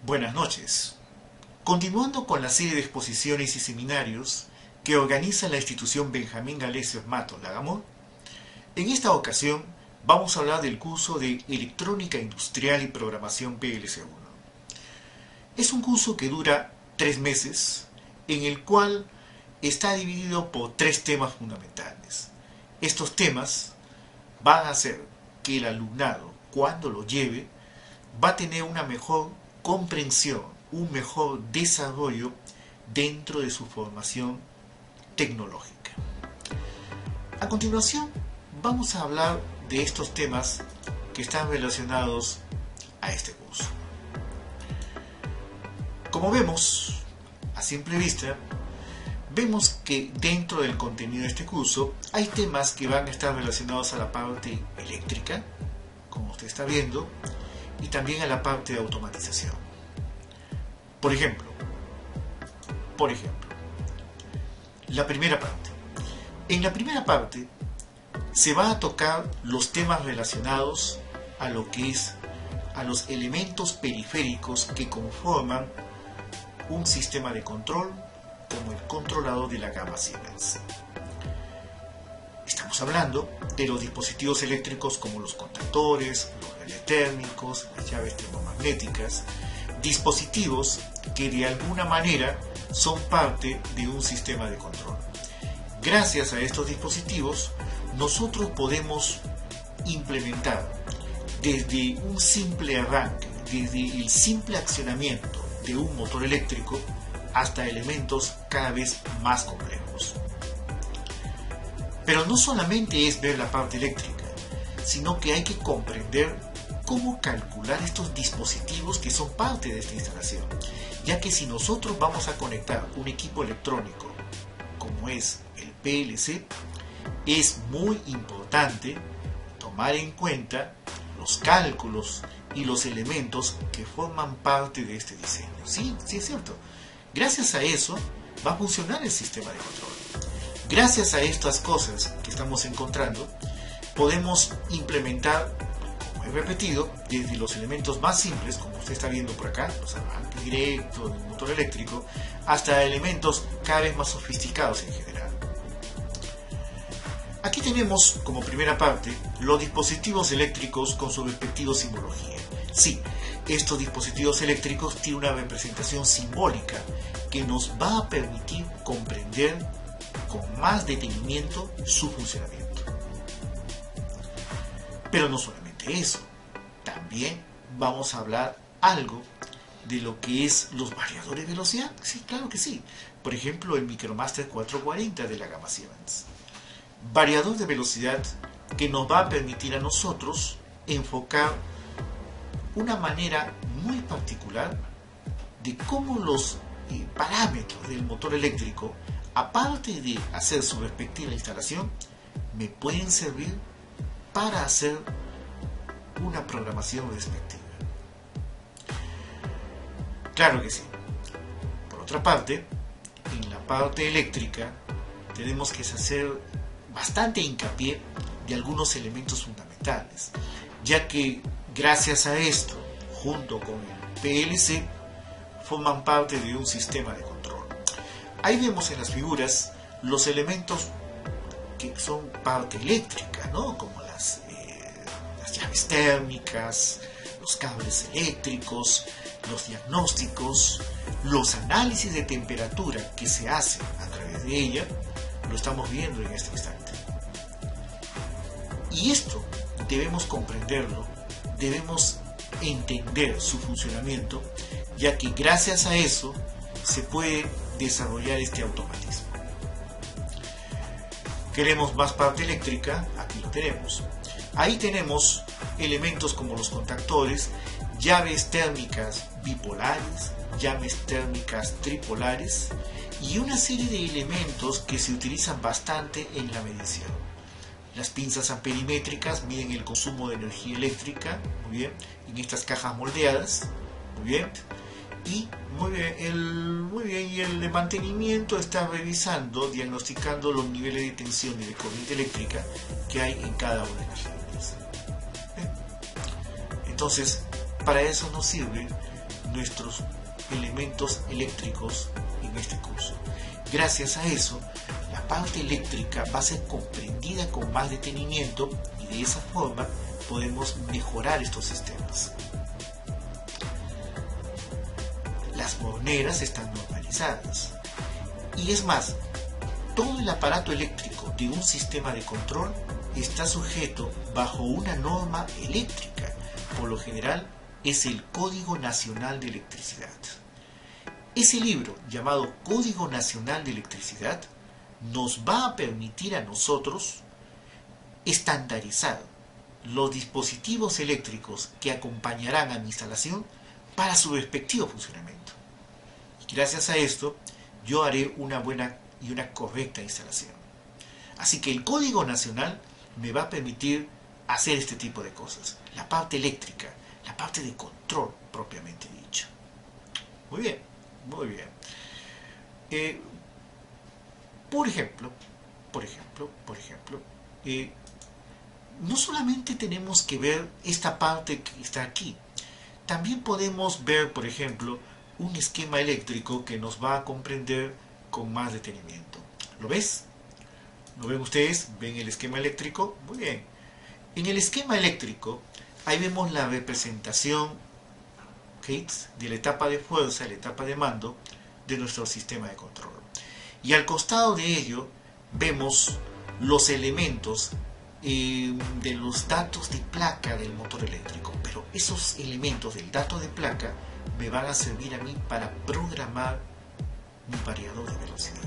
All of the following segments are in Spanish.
Buenas noches. Continuando con la serie de exposiciones y seminarios que organiza la institución Benjamín Galesios Matos Lagamor, en esta ocasión vamos a hablar del curso de Electrónica Industrial y Programación PLC1. Es un curso que dura 3 meses, en el cual está dividido por 3 temas fundamentales. Estos temas van a hacer que el alumnado, cuando lo lleve, va a tener una mejor comprensión, un mejor desarrollo dentro de su formación tecnológica. A continuación, vamos a hablar de estos temas que están relacionados a este curso. Como vemos, a simple vista, vemos que dentro del contenido de este curso hay temas que van a estar relacionados a la parte eléctrica, como usted está viendo, y también a la parte de automatización. Por ejemplo, la primera parte. En la primera parte se va a tocar los temas relacionados a lo que es a los elementos periféricos que conforman un sistema de control como el controlador de la gama Siemens. Estamos hablando de los dispositivos eléctricos como los contactores, los relés térmicos, las llaves termomagnéticas, dispositivos que de alguna manera son parte de un sistema de control. Gracias a estos dispositivos, nosotros podemos implementar desde un simple arranque, desde el simple accionamiento de un motor eléctrico hasta elementos cada vez más complejos. Pero no solamente es ver la parte eléctrica, sino que hay que comprender cómo calcular estos dispositivos que son parte de esta instalación, ya que si nosotros vamos a conectar un equipo electrónico como es el PLC, es muy importante tomar en cuenta los cálculos y los elementos que forman parte de este diseño. Sí, es cierto. Gracias a eso va a funcionar el sistema de control. Gracias a estas cosas que estamos encontrando, podemos implementar, como he repetido, desde los elementos más simples, como usted está viendo por acá, los arranques directos del motor eléctrico, hasta elementos cada vez más sofisticados en general. Aquí tenemos como primera parte los dispositivos eléctricos con su respectiva simbología. Sí, estos dispositivos eléctricos tienen una representación simbólica que nos va a permitir comprender con más detenimiento su funcionamiento. Pero no solamente eso, también vamos a hablar algo de lo que es los variadores de velocidad. Sí, claro que sí. Por ejemplo, el Micromaster 440 de la gama Siemens. Variador de velocidad que nos va a permitir a nosotros enfocar una manera muy particular de cómo los parámetros del motor eléctrico, aparte de hacer su respectiva instalación, me pueden servir para hacer una programación respectiva. Claro que sí. Por otra parte, en la parte eléctrica tenemos que hacer bastante hincapié de algunos elementos fundamentales, ya que gracias a esto, junto con el PLC, forman parte de un sistema de control. Ahí vemos en las figuras los elementos que son parte eléctrica, ¿no? Como las llaves térmicas, los cables eléctricos, los diagnósticos, los análisis de temperatura que se hacen a través de ella, lo estamos viendo en este instante. Y esto debemos comprenderlo, debemos entender su funcionamiento, ya que gracias a eso se puede desarrollar este automatismo. Queremos más parte eléctrica, aquí lo tenemos. Ahí tenemos elementos como los contactores, llaves térmicas bipolares, llaves térmicas tripolares y una serie de elementos que se utilizan bastante en la medición. Las pinzas amperimétricas miden el consumo de energía eléctrica, muy bien, en estas cajas moldeadas, muy bien, y y el de mantenimiento está revisando, diagnosticando los niveles de tensión y de corriente eléctrica que hay en cada una de las líneas. Entonces, para eso nos sirve nuestros elementos eléctricos en este curso. Gracias a eso, la parte eléctrica va a ser comprendida con más detenimiento y de esa forma podemos mejorar estos sistemas. Las monedas están normalizadas. Y es más, todo el aparato eléctrico de un sistema de control está sujeto bajo una norma eléctrica. Por lo general es el Código Nacional de Electricidad. Ese libro, llamado Código Nacional de Electricidad, nos va a permitir a nosotros estandarizar los dispositivos eléctricos que acompañarán a mi instalación para su respectivo funcionamiento. Y gracias a esto, yo haré una buena y una correcta instalación. Así que el Código Nacional me va a permitir hacer este tipo de cosas. La parte eléctrica, la parte de control propiamente dicho. Muy bien, muy bien. Por ejemplo, no solamente tenemos que ver esta parte que está aquí. También podemos ver, por ejemplo, un esquema eléctrico que nos va a comprender con más detenimiento. ¿Lo ves? ¿Lo ven ustedes? ¿Ven el esquema eléctrico? Muy bien. En el esquema eléctrico, ahí vemos la representación de la etapa de fuerza, la etapa de mando de nuestro sistema de control. Y al costado de ello, vemos los elementos de los datos de placa del motor eléctrico. Pero esos elementos del dato de placa me van a servir a mí para programar mi variador de velocidad.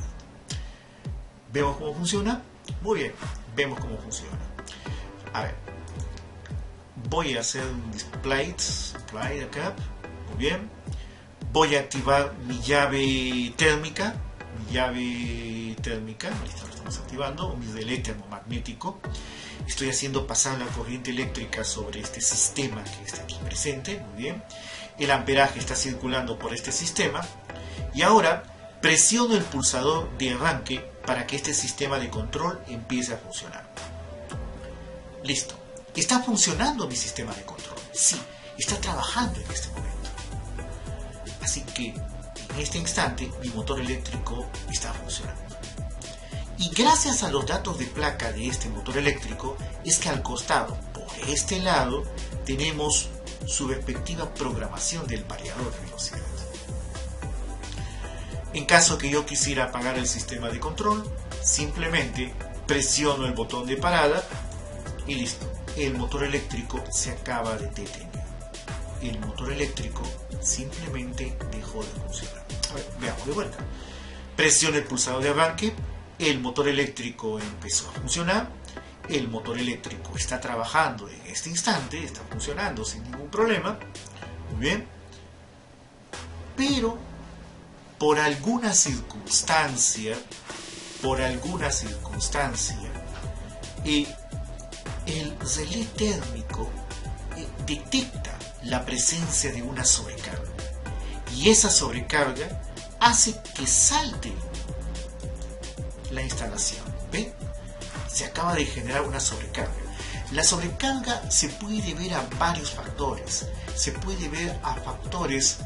¿Vemos cómo funciona? Muy bien, vemos cómo funciona. A ver, voy a hacer un display acá. Muy bien. Voy a activar mi llave térmica. Listo, lo estamos activando. Mi relé termomagnético. Estoy haciendo pasar la corriente eléctrica sobre este sistema que está aquí presente. Muy bien. El amperaje está circulando por este sistema. Y ahora presiono el pulsador de arranque para que este sistema de control empiece a funcionar. Listo. ¿Está funcionando mi sistema de control? Sí, está trabajando en este momento. Así que en este instante mi motor eléctrico está funcionando. Y gracias a los datos de placa de este motor eléctrico es que al costado, por este lado, tenemos su respectiva programación del variador de velocidad. En caso que yo quisiera apagar el sistema de control, simplemente presiono el botón de parada y listo. El motor eléctrico se acaba de detener. El motor eléctrico simplemente dejó de funcionar. A ver, veamos de vuelta. Presiono el pulsador de arranque, el motor eléctrico empezó a funcionar. El motor eléctrico está trabajando en este instante, está funcionando sin ningún problema. Muy bien. Pero por alguna circunstancia, el relé térmico detecta la presencia de una sobrecarga. Y esa sobrecarga hace que salte la instalación. ¿Ve? Se acaba de generar una sobrecarga. La sobrecarga se puede deber a varios factores. Se puede ver a factores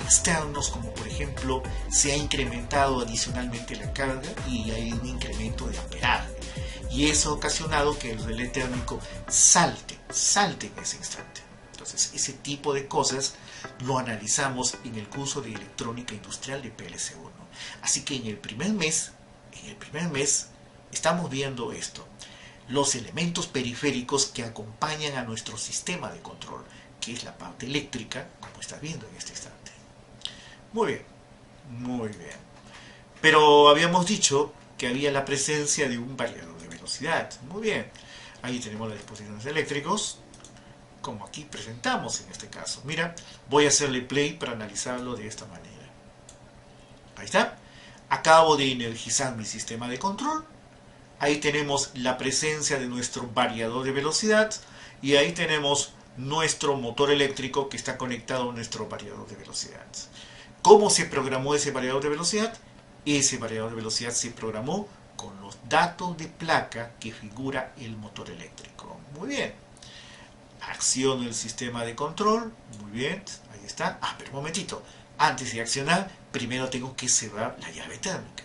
externos, como por ejemplo se ha incrementado adicionalmente la carga y hay un incremento de amperaje, y eso ha ocasionado que el relé térmico salte en ese instante. Entonces ese tipo de cosas lo analizamos en el curso de electrónica industrial de PLC1. Así que en el primer mes estamos viendo esto, los elementos periféricos que acompañan a nuestro sistema de control, que es la parte eléctrica, como estás viendo en este instante. Muy bien, muy bien. Pero habíamos dicho que había la presencia de un variador de velocidad. Muy bien. Ahí tenemos los dispositivos eléctricos, como aquí presentamos en este caso. Mira, voy a hacerle play para analizarlo de esta manera. Ahí está. Acabo de energizar mi sistema de control. Ahí tenemos la presencia de nuestro variador de velocidad. Y ahí tenemos nuestro motor eléctrico que está conectado a nuestro variador de velocidad. ¿Cómo se programó ese variador de velocidad? Ese variador de velocidad se programó con los datos de placa que figura el motor eléctrico. Muy bien. Acciono el sistema de control. Muy bien. Ahí está. Ah, pero un momentito. Antes de accionar, primero tengo que cerrar la llave térmica.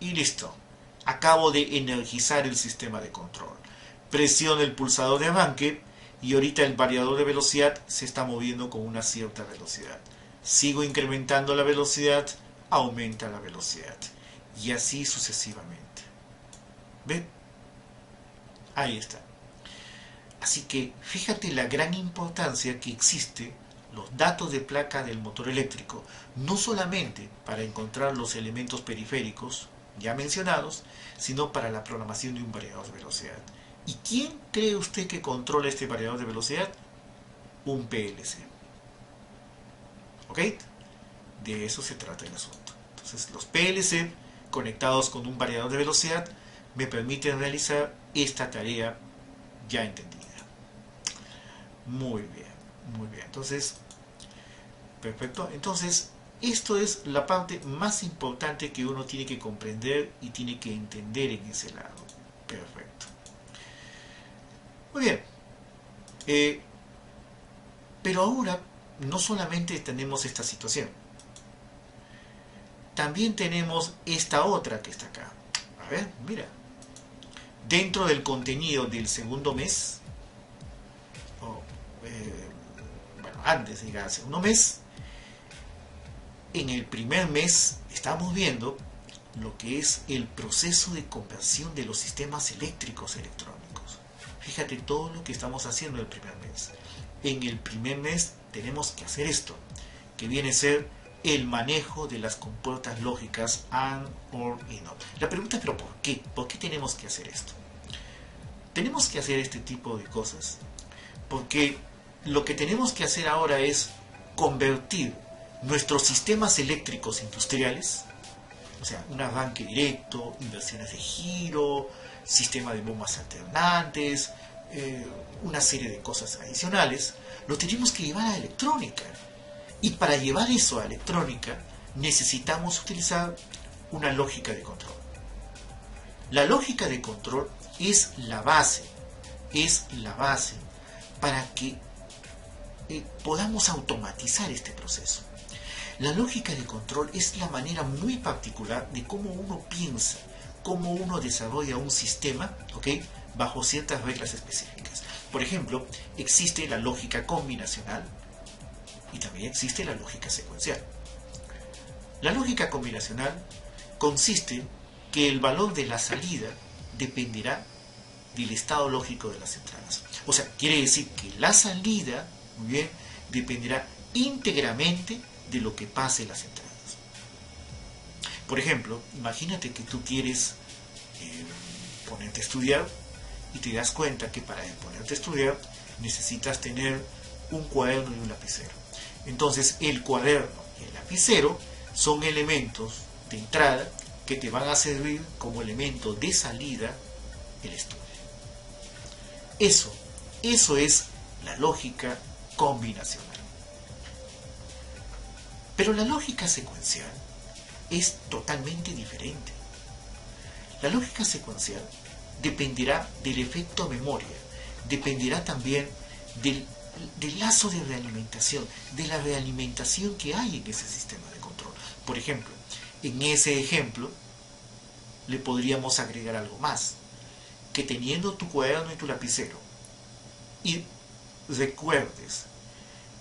Y listo. Acabo de energizar el sistema de control. Presiono el pulsador de arranque y ahorita el variador de velocidad se está moviendo con una cierta velocidad. Sigo incrementando la velocidad, aumenta la velocidad. Y así sucesivamente. ¿Ven? Ahí está. Así que fíjate la gran importancia que existe los datos de placa del motor eléctrico, no solamente para encontrar los elementos periféricos ya mencionados, sino para la programación de un variador de velocidad. ¿Y quién cree usted que controla este variador de velocidad? Un PLC. ¿Ok? De eso se trata el asunto. Entonces, los PLC conectados con un variador de velocidad me permiten realizar esta tarea ya entendida. Muy bien, muy bien. Entonces, perfecto. Entonces, esto es la parte más importante que uno tiene que comprender y tiene que entender en ese lado. Perfecto. Muy bien. Pero ahora no solamente tenemos esta situación. También tenemos esta otra que está acá. A ver, mira. Dentro del contenido del segundo mes, bueno, antes de llegar al segundo mes, en el primer mes estamos viendo lo que es el proceso de conversión de los sistemas eléctricos electrónicos. Fíjate todo lo que estamos haciendo el primer mes. En el primer mes tenemos que hacer esto, que viene a ser el manejo de las compuertas lógicas AND, OR y NOT. La pregunta es, ¿pero por qué? ¿Por qué tenemos que hacer esto? Tenemos que hacer este tipo de cosas porque lo que tenemos que hacer ahora es convertir nuestros sistemas eléctricos industriales, o sea, un arranque directo, inversiones de giro, sistema de bombas alternantes, una serie de cosas adicionales, lo tenemos que llevar a electrónica. Y para llevar eso a electrónica necesitamos utilizar una lógica de control. La lógica de control es la base para que podamos automatizar este proceso. La lógica de control es la manera muy particular de cómo uno piensa, cómo uno desarrolla un sistema, ¿ok?, bajo ciertas reglas específicas. Por ejemplo, existe la lógica combinacional y también existe la lógica secuencial. La lógica combinacional consiste que el valor de la salida dependerá del estado lógico de las entradas. O sea, quiere decir que la salida, muy bien, dependerá íntegramente de lo que pase en las entradas. Por ejemplo, imagínate que tú quieres ponerte a estudiar y te das cuenta que para ponerte a estudiar necesitas tener un cuaderno y un lapicero. Entonces, el cuaderno y el lapicero son elementos de entrada que te van a servir como elemento de salida el estudio. Eso es la lógica combinacional. Pero la lógica secuencial es totalmente diferente. La lógica secuencial dependerá del efecto memoria, dependerá también del lazo de realimentación, de la realimentación que hay en ese sistema de control. Por ejemplo, en ese ejemplo le podríamos agregar algo más, que teniendo tu cuaderno y tu lapicero y recuerdes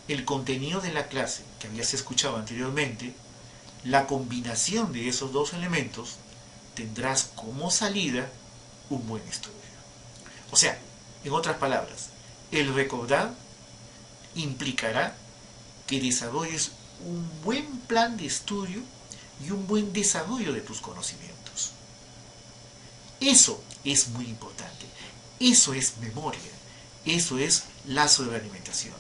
el contenido de la clase que habías escuchado anteriormente, la combinación de esos dos elementos tendrás como salida un buen estudio. O sea, en otras palabras, el recordar implicará que desarrolles un buen plan de estudio y un buen desarrollo de tus conocimientos. Eso es muy importante. Eso es memoria. Eso es lazo de realimentación.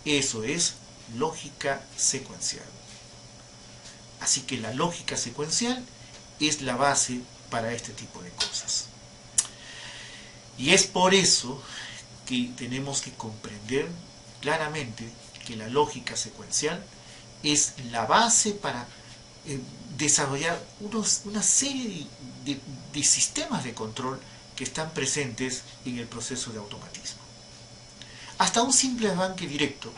Eso es lógica secuencial. Así que la lógica secuencial es la base para este tipo de cosas. Y es por eso que tenemos que comprender claramente que la lógica secuencial es la base para desarrollar una serie de sistemas de control que están presentes en el proceso de automatismo. Hasta un simple arranque directo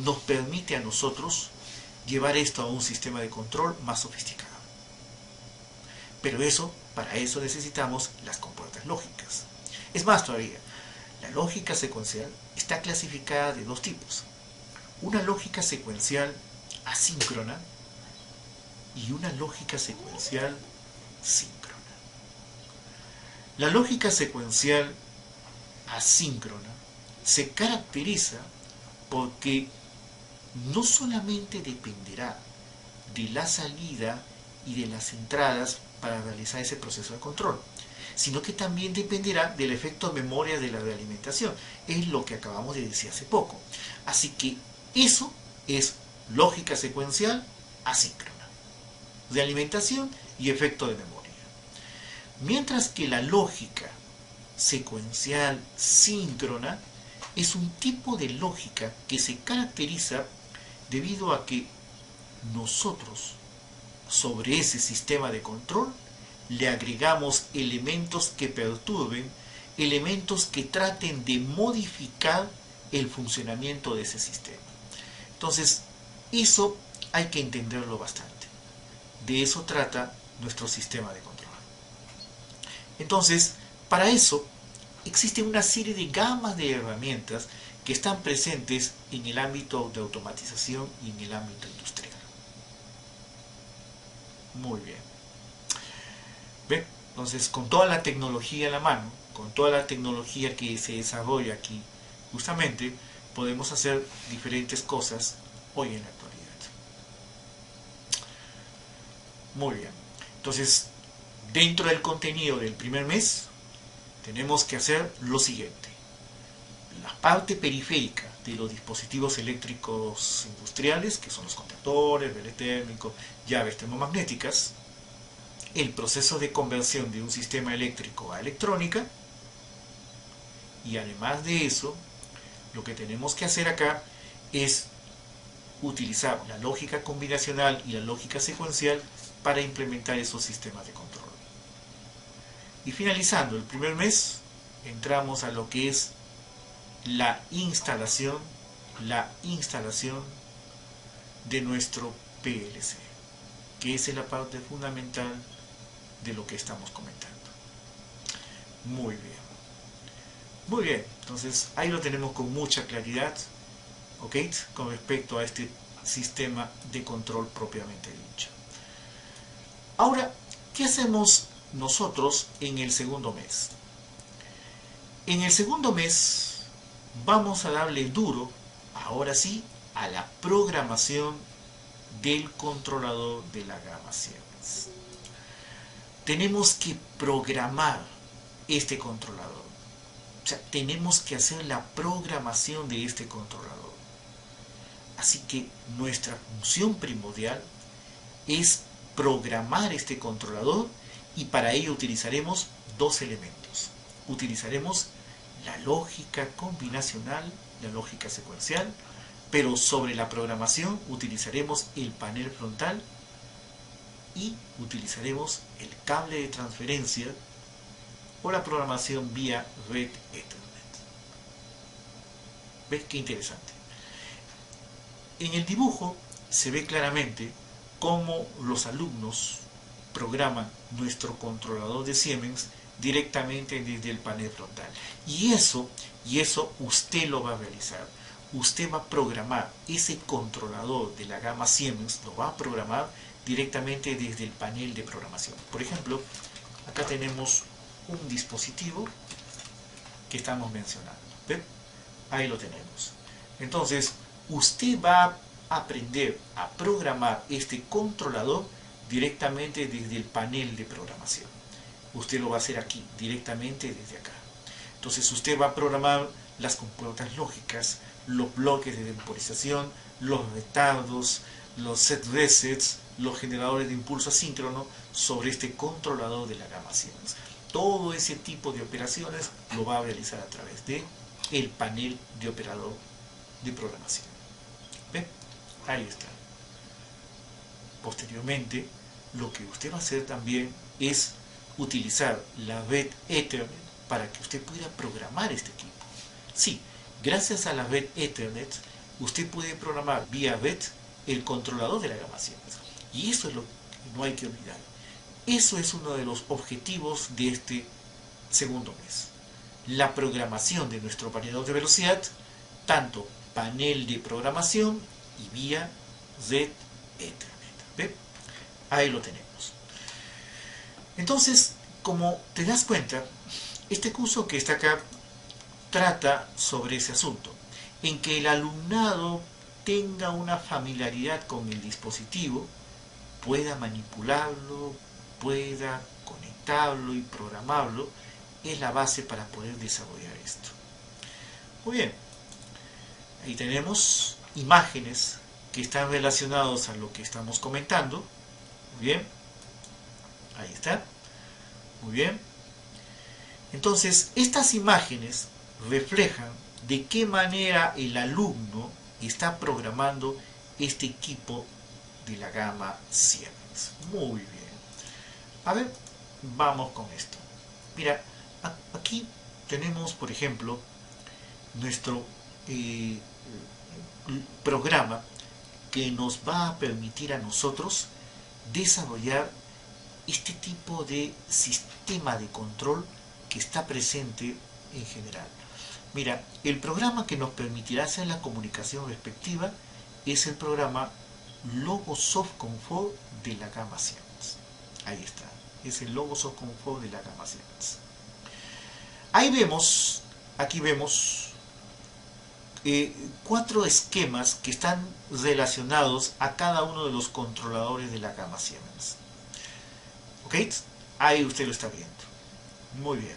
nos permite a nosotros llevar esto a un sistema de control más sofisticado. Pero para eso necesitamos las compuertas lógicas. Es más todavía, la lógica secuencial está clasificada de dos tipos. Una lógica secuencial asíncrona y una lógica secuencial síncrona. La lógica secuencial asíncrona se caracteriza porque no solamente dependerá de la salida y de las entradas para realizar ese proceso de control, sino que también dependerá del efecto memoria de la realimentación. Es lo que acabamos de decir hace poco. Así que eso es lógica secuencial asíncrona, realimentación y efecto de memoria. Mientras que la lógica secuencial síncrona es un tipo de lógica que se caracteriza debido a que nosotros sobre ese sistema de control le agregamos elementos que perturben, elementos que traten de modificar el funcionamiento de ese sistema. Entonces, eso hay que entenderlo bastante. De eso trata nuestro sistema de control. Entonces, para eso existe una serie de gamas de herramientas que están presentes en el ámbito de automatización y en el ámbito industrial. Muy bien. ¿Ven? Entonces, con toda la tecnología a la mano, con toda la tecnología que se desarrolla aquí, justamente podemos hacer diferentes cosas hoy en la actualidad. Muy bien. Entonces, dentro del contenido del primer mes, tenemos que hacer lo siguiente. La parte periférica de los dispositivos eléctricos industriales, que son los contactores, relés térmico, llaves termomagnéticas, el proceso de conversión de un sistema eléctrico a electrónica, y además de eso, lo que tenemos que hacer acá es utilizar la lógica combinacional y la lógica secuencial para implementar esos sistemas de control. Y finalizando el primer mes, entramos a lo que es la instalación de nuestro PLC, que es la parte fundamental de lo que estamos comentando. Muy bien. Muy bien, entonces ahí lo tenemos con mucha claridad, ¿ok? Con respecto a este sistema de control propiamente dicho. Ahora, ¿qué hacemos nosotros en el segundo mes? En el segundo mes vamos a darle duro, ahora sí, a la programación del controlador de la gama Siemens. Tenemos que programar este controlador. O sea, tenemos que hacer la programación de este controlador. Así que nuestra función primordial es programar este controlador y para ello utilizaremos dos elementos. Utilizaremos la lógica combinacional, la lógica secuencial, pero sobre la programación utilizaremos el panel frontal y utilizaremos el cable de transferencia o la programación vía red Ethernet. ¿Ves qué interesante? En el dibujo se ve claramente cómo los alumnos programan nuestro controlador de Siemens directamente desde el panel frontal. Y eso usted lo va a realizar. Usted va a programar ese controlador de la gama Siemens, lo va a programar directamente desde el panel de programación. Por ejemplo, acá tenemos un dispositivo que estamos mencionando. ¿Ven? Ahí lo tenemos. Entonces, usted va a aprender a programar este controlador directamente desde el panel de programación. Usted lo va a hacer aquí, directamente desde acá. Entonces, usted va a programar las compuertas lógicas, los bloques de temporización, los retardos, los set resets, los generadores de impulso asíncrono sobre este controlador de la gama Siemens. Todo ese tipo de operaciones lo va a realizar a través de el panel de operador de programación. ¿Ven? Ahí está. Posteriormente, lo que usted va a hacer también es utilizar la red Ethernet para que usted pueda programar este equipo. Sí, Gracias a la red Ethernet, usted puede programar vía red el controlador de la gama Siemens. Y eso es lo que no hay que olvidar. Eso es uno de los objetivos de este segundo mes. La programación de nuestro variador de velocidad, tanto panel de programación y vía red Ethernet. ¿Ve? Ahí lo tenemos. Entonces, como te das cuenta, este curso que está acá trata sobre ese asunto, en que el alumnado tenga una familiaridad con el dispositivo, pueda manipularlo, pueda conectarlo y programarlo, es la base para poder desarrollar esto. Muy bien, ahí tenemos imágenes que están relacionadas a lo que estamos comentando. Muy bien, ahí está. Muy bien. Entonces, estas imágenes reflejan de qué manera el alumno está programando este equipo de la gama Siemens. Muy bien. A ver, vamos con esto. Mira, aquí tenemos, por ejemplo, nuestro programa que nos va a permitir a nosotros desarrollar este tipo de sistema de control que está presente en general. Mira, el programa que nos permitirá hacer la comunicación respectiva es el programa Logosoft Config de la gama Siemens. Ahí está, es el Logosoft Config de la gama Siemens. Ahí vemos, aquí vemos 4 esquemas que están relacionados a cada uno de los controladores de la gama Siemens. ¿Ok? Ahí usted lo está viendo. Muy bien.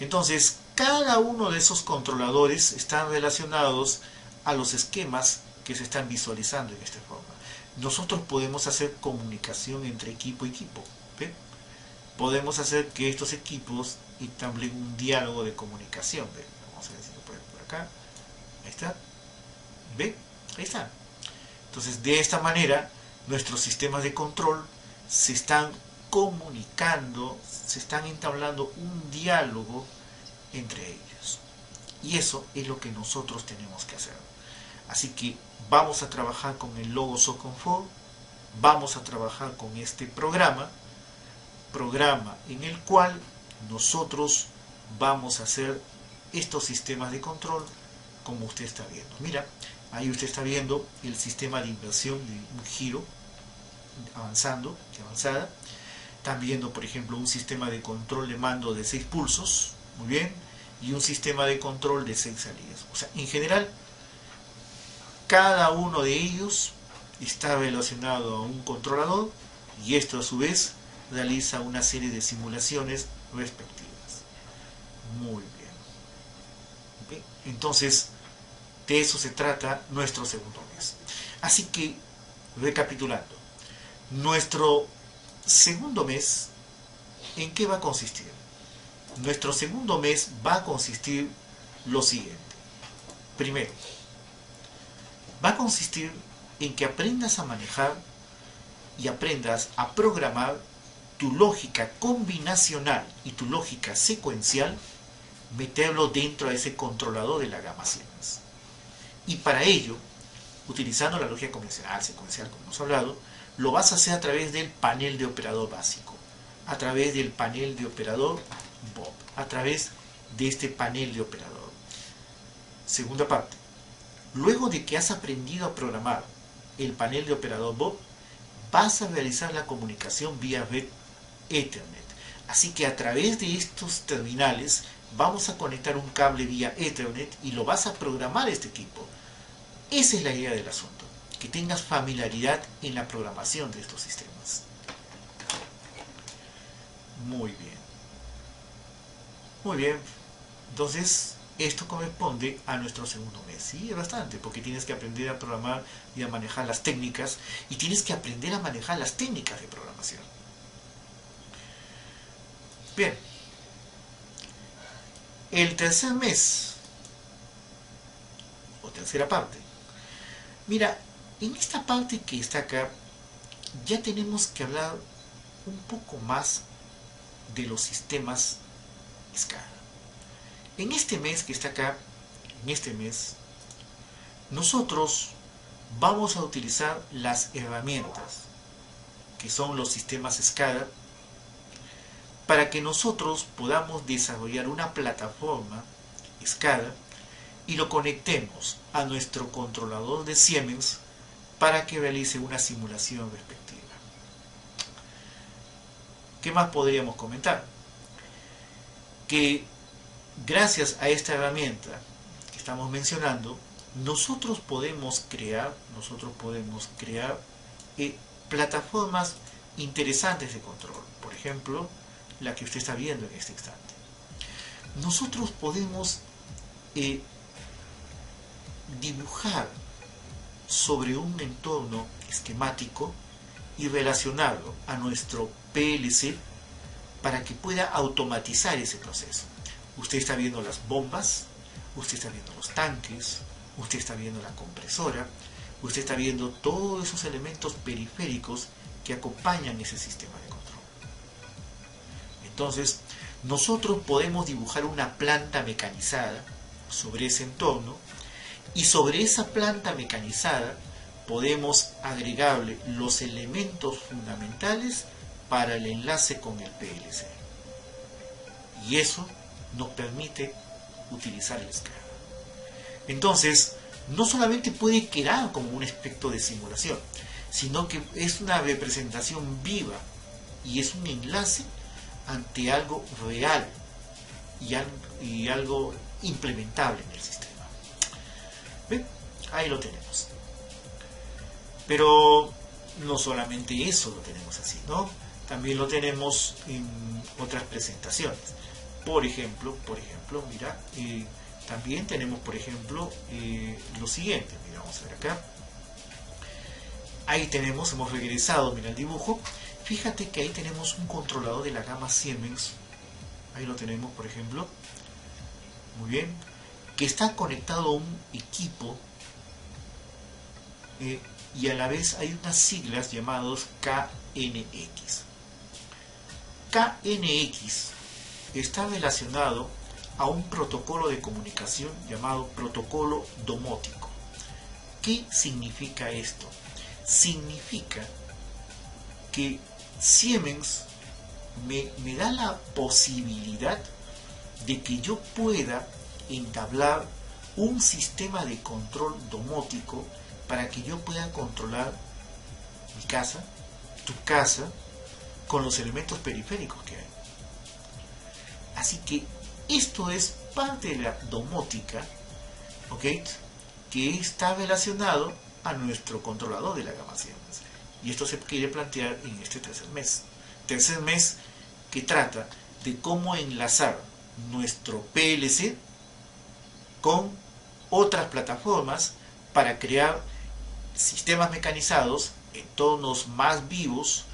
Entonces, cada uno de esos controladores están relacionados a los esquemas que se están visualizando en esta forma. Nosotros podemos hacer comunicación entre equipo y equipo. ¿Ve? Podemos hacer que estos equipos entablen un diálogo de comunicación. ¿Ve? Vamos a ver si lo pueden por acá. Ahí está. ¿Ve? Ahí está. Entonces, de esta manera, nuestros sistemas de control se están comunicando, se están entablando un diálogo entre ellos. Y eso es lo que nosotros tenemos que hacer. Así que vamos a trabajar con el Logosoft Config, vamos a trabajar con este programa en el cual nosotros vamos a hacer estos sistemas de control como usted está viendo. Mira, ahí usted está viendo el sistema de inversión de un giro avanzada. Están viendo, por ejemplo, un sistema de control de mando de 6 pulsos, muy bien, y un sistema de control de 6 salidas. O sea, en general, cada uno de ellos está relacionado a un controlador y esto a su vez realiza una serie de simulaciones respectivas. Muy bien. ¿Okay? Entonces, de eso se trata nuestro segundo mes. Así que, recapitulando, nuestro segundo mes, ¿en qué va a consistir? Nuestro segundo mes va a consistir lo siguiente. Primero, va a consistir en que aprendas a manejar y aprendas a programar tu lógica combinacional y tu lógica secuencial, meterlo dentro de ese controlador de la gama Siemens. Y para ello, utilizando la lógica convencional, secuencial, como hemos hablado, lo vas a hacer a través del panel de operador básico, a través del panel de operador Bob, a través de este panel de operador. Segunda parte, luego de que has aprendido a programar el panel de operador Bob, vas a realizar la comunicación vía red Ethernet. Así que a través de estos terminales vamos a conectar un cable vía Ethernet y lo vas a programar este equipo. Esa es la idea del asunto, que tengas familiaridad en la programación de estos sistemas. Muy bien. Muy bien. Entonces, esto corresponde a nuestro segundo mes. Sí, es bastante, porque tienes que aprender a programar y a manejar las técnicas, y tienes que aprender a manejar las técnicas de programación. Bien. El tercer mes, o tercera parte. Mira, en esta parte que está acá, ya tenemos que hablar un poco más de los sistemas SCADA. En este mes que está acá, en este mes, nosotros vamos a utilizar las herramientas que son los sistemas SCADA para que nosotros podamos desarrollar una plataforma SCADA y lo conectemos a nuestro controlador de Siemens para que realice una simulación respectiva. ¿Qué más podríamos comentar? Que gracias a esta herramienta que estamos mencionando, nosotros podemos crear plataformas interesantes de control. Por ejemplo, la que usted está viendo en este instante. Nosotros podemos dibujar sobre un entorno esquemático y relacionarlo a nuestro PLC para que pueda automatizar ese proceso. Usted está viendo las bombas, usted está viendo los tanques, usted está viendo la compresora, usted está viendo todos esos elementos periféricos que acompañan ese sistema de control. Entonces, nosotros podemos dibujar una planta mecanizada sobre ese entorno y sobre esa planta mecanizada podemos agregarle los elementos fundamentales para el enlace con el PLC. Y eso nos permite utilizar el SCADA. Entonces, no solamente puede quedar como un aspecto de simulación, sino que es una representación viva y es un enlace ante algo real y algo implementable en el sistema. ¿Ven? Ahí lo tenemos. Pero no solamente eso lo tenemos así, ¿no? También lo tenemos en otras presentaciones. Por ejemplo, mira, también tenemos, por ejemplo, lo siguiente. Mira, vamos a ver acá. Ahí tenemos, hemos regresado, mira el dibujo. Fíjate que ahí tenemos un controlador de la gama Siemens. Ahí lo tenemos, por ejemplo. Muy bien. Que está conectado a un equipo y a la vez hay unas siglas llamadas KNX. KNX está relacionado a un protocolo de comunicación llamado protocolo domótico. ¿Qué significa esto? Significa que Siemens me da la posibilidad de que yo pueda entablar un sistema de control domótico para que yo pueda controlar mi casa, tu casa, con los elementos periféricos que hay. Así que esto es parte de la domótica, ¿ok?, que está relacionado a nuestro controlador de la gama Siemens. Y esto se quiere plantear en este tercer mes. Tercer mes que trata de cómo enlazar nuestro PLC con otras plataformas para crear sistemas mecanizados, entornos más vivos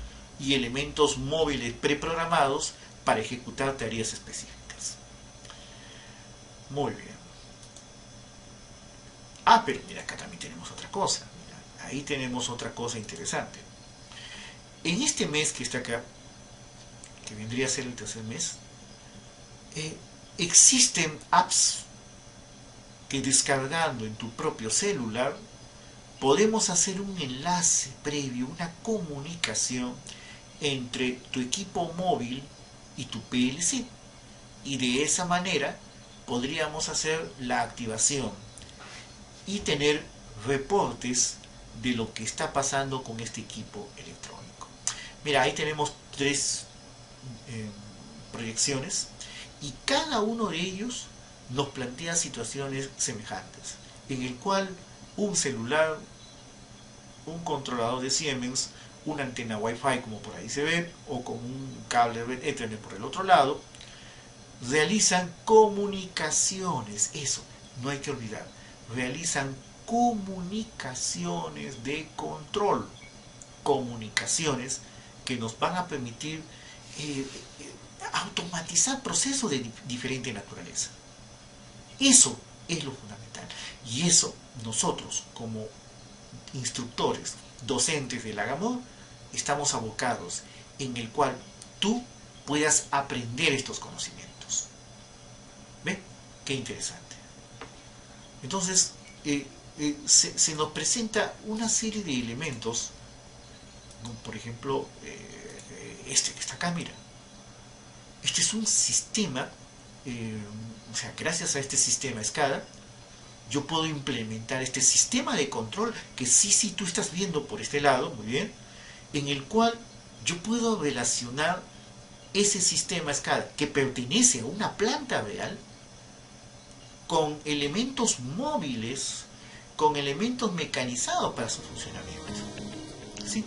y elementos móviles preprogramados para ejecutar tareas específicas. Muy bien. Pero mira, acá también tenemos otra cosa. Mira, ahí tenemos otra cosa interesante. En este mes que está acá, que vendría a ser el tercer mes, existen apps que descargando en tu propio celular podemos hacer un enlace previo, una comunicación entre tu equipo móvil y tu PLC. Y de esa manera podríamos hacer la activación y tener reportes de lo que está pasando con este equipo electrónico. Mira, ahí tenemos tres proyecciones y cada uno de ellos nos plantea situaciones semejantes, en el cual un celular, un controlador de Siemens, una antena Wi-Fi como por ahí se ve, o con un cable Ethernet por el otro lado, realizan comunicaciones. Eso no hay que olvidar, realizan comunicaciones de control, comunicaciones que nos van a permitir automatizar procesos de diferente naturaleza. Eso es lo fundamental, y eso nosotros como instructores, docentes de la GAMOR, estamos abocados en el cual tú puedas aprender estos conocimientos. ¿Ven? Qué interesante. Entonces, se nos presenta una serie de elementos, ¿no? Por ejemplo, esta cámara. Este es un sistema, o sea, gracias a este sistema SCADA, yo puedo implementar este sistema de control que sí tú estás viendo por este lado, muy bien, en el cual yo puedo relacionar ese sistema SCADA que pertenece a una planta real con elementos móviles, con elementos mecanizados para su funcionamiento. ¿Sí?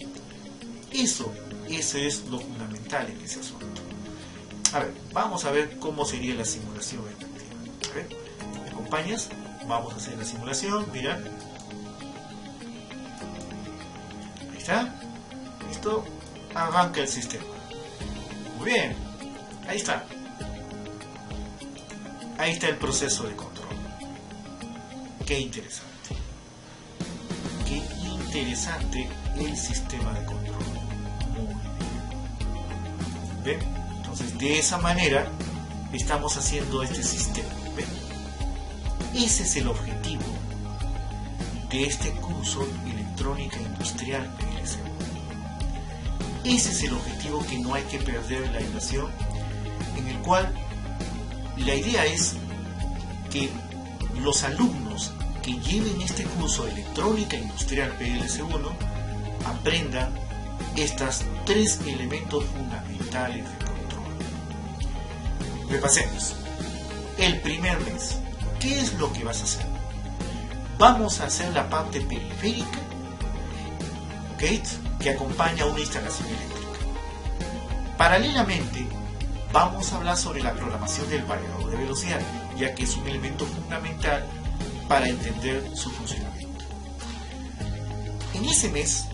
Eso es lo fundamental en ese asunto. A ver, vamos a ver cómo sería la simulación efectiva. A ver, ¿me acompañas? Vamos a hacer la simulación, mira. Ahí está. Listo. Arranca el sistema. Muy bien. Ahí está. Ahí está el proceso de control. Qué interesante. Qué interesante el sistema de control. Muy bien. ¿Ven? Entonces, de esa manera estamos haciendo este sistema. ¿Ven? Ese es el objetivo de este curso Electrónica Industrial PLC. Ese es el objetivo que no hay que perder la ilación, en el cual la idea es que los alumnos que lleven este curso Electrónica Industrial PLC1 aprendan estos 3 elementos fundamentales de control. Repasemos. El primer mes, ¿qué es lo que vas a hacer? Vamos a hacer la parte periférica, ¿okay?, que acompaña a una instalación eléctrica. Paralelamente, vamos a hablar sobre la programación del variador de velocidad, ya que es un elemento fundamental para entender su funcionamiento. En ese mes,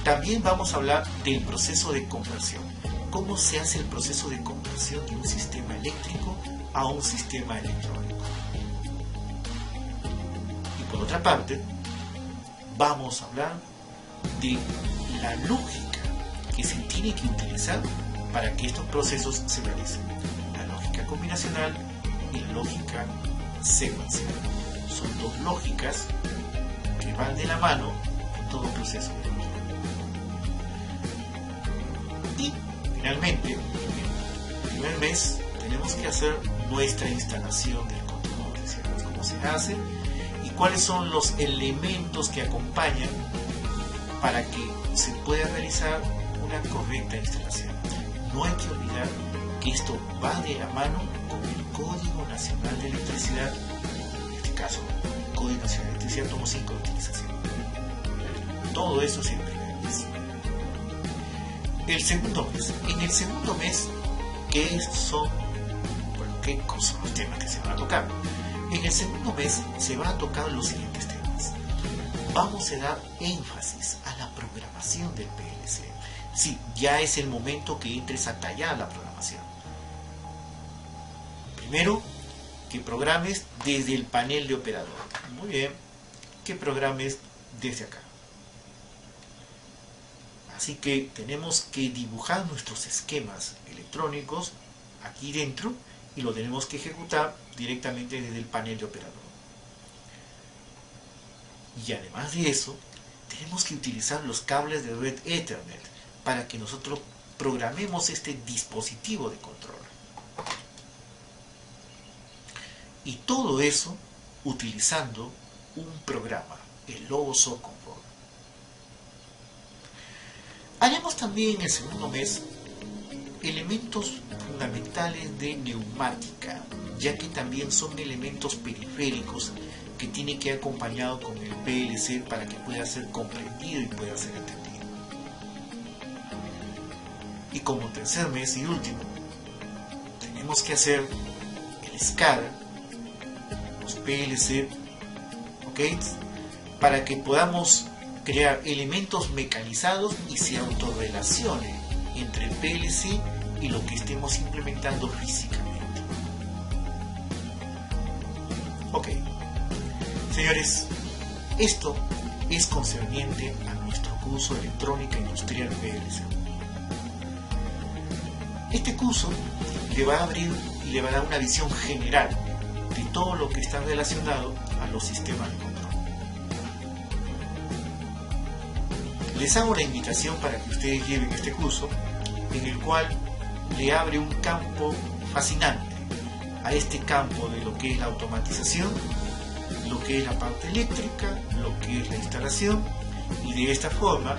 también vamos a hablar del proceso de conversión. Cómo se hace el proceso de conversión de un sistema eléctrico a un sistema electrónico. Y por otra parte, vamos a hablar de la lógica que se tiene que utilizar para que estos procesos se realicen. La lógica combinacional y la lógica secuencial. Son 2 lógicas que van de la mano en todo proceso de control. Y finalmente, en el primer mes tenemos que hacer nuestra instalación del control, decíamos cómo se hace y cuáles son los elementos que acompañan para que se pueda realizar una correcta instalación. No hay que olvidar que esto va de la mano con el Código Nacional de Electricidad, en este caso, el Código Nacional de Electricidad tomo 5 de utilización. Todo eso es el primer mes. El segundo mes. En el segundo mes, ¿qué son los temas que se van a tocar? En el segundo mes se van a tocar los siguientes temas. Vamos a dar énfasis a la programación del PLC. Sí, ya es el momento que entres a tallar la programación. Primero, que programes desde el panel de operador. Muy bien, que programes desde acá. Así que tenemos que dibujar nuestros esquemas electrónicos aquí dentro y lo tenemos que ejecutar directamente desde el panel de operador. Y además de eso, tenemos que utilizar los cables de red Ethernet para que nosotros programemos este dispositivo de control. Y todo eso utilizando un programa, el Logoso Confort. Haremos también en el segundo mes elementos fundamentales de neumática, ya que también son elementos periféricos que tiene que ir acompañado con el PLC para que pueda ser comprendido y pueda ser entendido. Y como tercer mes y último, tenemos que hacer el SCADA, los PLC, ¿ok?, para que podamos crear elementos mecanizados y se autorrelacione entre el PLC y lo que estemos implementando físicamente. Ok, señores, esto es concerniente a nuestro curso Electrónica Industrial PLC. Este curso le va a abrir y le va a dar una visión general de todo lo que está relacionado a los sistemas de control. Les hago la invitación para que ustedes lleven este curso, en el cual le abre un campo fascinante a este campo de lo que es la automatización, lo que es la parte eléctrica, lo que es la instalación, y de esta forma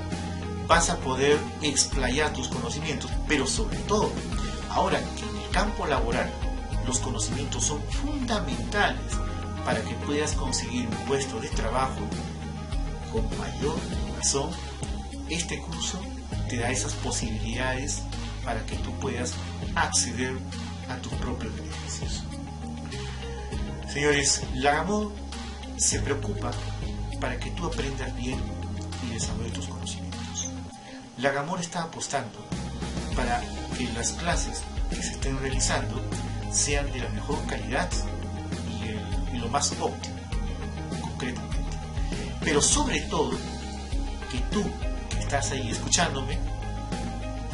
vas a poder explayar tus conocimientos, pero sobre todo, ahora que en el campo laboral los conocimientos son fundamentales para que puedas conseguir un puesto de trabajo con mayor razón, este curso te da esas posibilidades para que tú puedas acceder a tus propios beneficios. Señores, Lagamore se preocupa para que tú aprendas bien y desarrolles tus conocimientos. Lagamore está apostando para que las clases que se estén realizando sean de la mejor calidad y lo más óptimo, concretamente. Pero sobre todo, que tú que estás ahí escuchándome,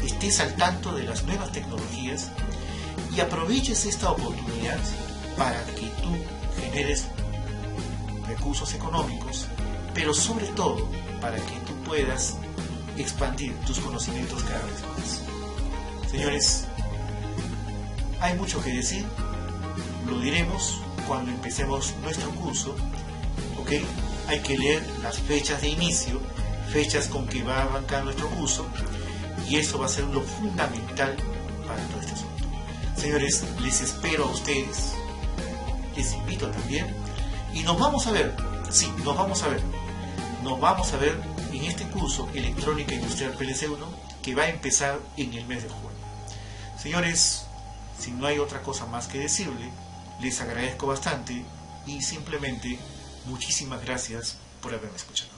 estés al tanto de las nuevas tecnologías y aproveches esta oportunidad para que tú generes recursos económicos, pero sobre todo para que tú puedas expandir tus conocimientos cada vez más. Señores, hay mucho que decir, lo diremos cuando empecemos nuestro curso, ¿ok? Hay que leer las fechas de inicio, fechas con que va a arrancar nuestro curso, y eso va a ser lo fundamental para todo este asunto. Señores, les espero a ustedes, les invito también, y nos vamos a ver, sí, nos vamos a ver en este curso Electrónica Industrial PLC1 que va a empezar en el mes de junio. Señores, si no hay otra cosa más que decirle, les agradezco bastante y simplemente muchísimas gracias por haberme escuchado.